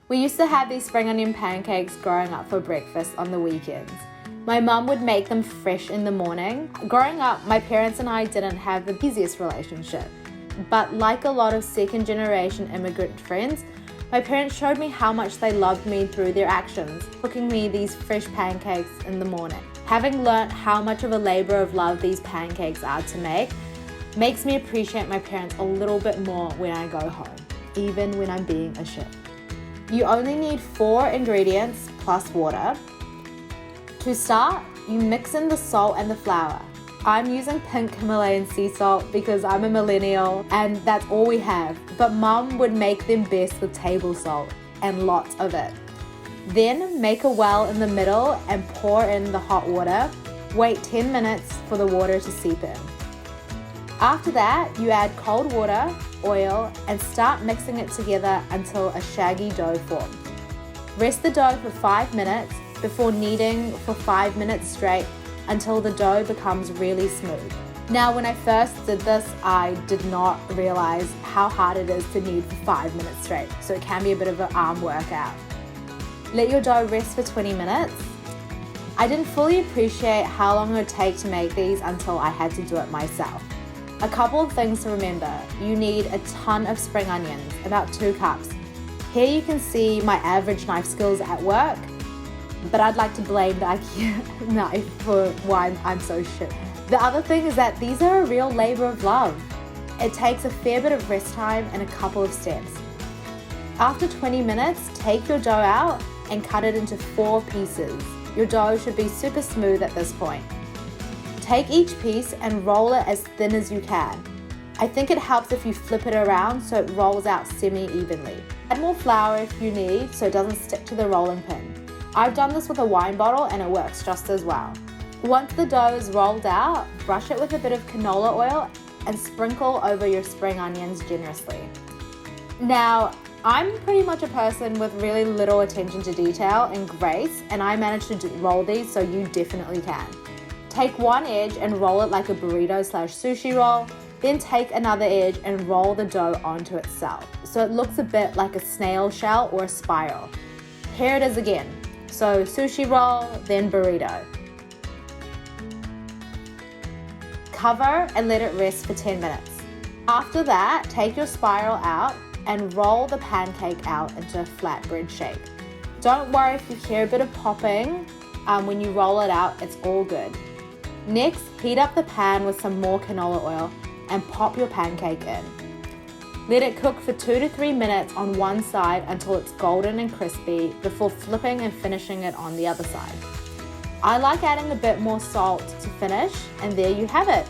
We used to have these spring onion pancakes growing up for breakfast on the weekends. My mum would make them fresh in the morning. Growing up, my parents and I didn't have the easiest relationship. But like a lot of second generation immigrant friends, my parents showed me how much they loved me through their actions, cooking me these fresh pancakes in the morning. Having learnt how much of a labor of love these pancakes are to make, makes me appreciate my parents a little bit more when I go home, even when I'm being a shit. You only need 4 ingredients plus water. To start, you mix in the salt and the flour. I'm using pink Himalayan sea salt because I'm a millennial and that's all we have, but mum would make them best with table salt and lots of it. Then make a well in the middle and pour in the hot water. Wait 10 minutes for the water to seep in. After that, you add cold water, oil, and start mixing it together until a shaggy dough forms. Rest the dough for 5 minutes before kneading for 5 minutes straight until the dough becomes really smooth. Now, when I first did this, I did not realize how hard it is to knead for 5 minutes straight, so it can be a bit of an arm workout. Let your dough rest for 20 minutes. I didn't fully appreciate how long it would take to make these until I had to do it myself. A couple of things to remember. You need a ton of spring onions, about 2 cups. Here you can see my average knife skills at work, but I'd like to blame the IKEA knife for why I'm so shit. The other thing is that these are a real labor of love. It takes a fair bit of rest time and a couple of steps. After 20 minutes, take your dough out and cut it into 4 pieces. Your dough should be super smooth at this point. Take each piece and roll it as thin as you can. I think it helps if you flip it around so it rolls out semi-evenly. Add more flour if you need so it doesn't stick to the rolling pin. I've done this with a wine bottle and it works just as well. Once the dough is rolled out, brush it with a bit of canola oil and sprinkle over your spring onions generously. Now, I'm pretty much a person with really little attention to detail and grace, and I managed to roll these, so you definitely can. Take one edge and roll it like a burrito/sushi roll, then take another edge and roll the dough onto itself, so it looks a bit like a snail shell or a spiral. Here it is again. So sushi roll, then burrito. Cover and let it rest for 10 minutes. After that, take your spiral out and roll the pancake out into a flatbread shape. Don't worry if you hear a bit of popping when you roll it out, it's all good. Next, heat up the pan with some more canola oil and pop your pancake in. Let it cook for 2 to 3 minutes on one side until it's golden and crispy before flipping and finishing it on the other side. I like adding a bit more salt to finish, and there you have it.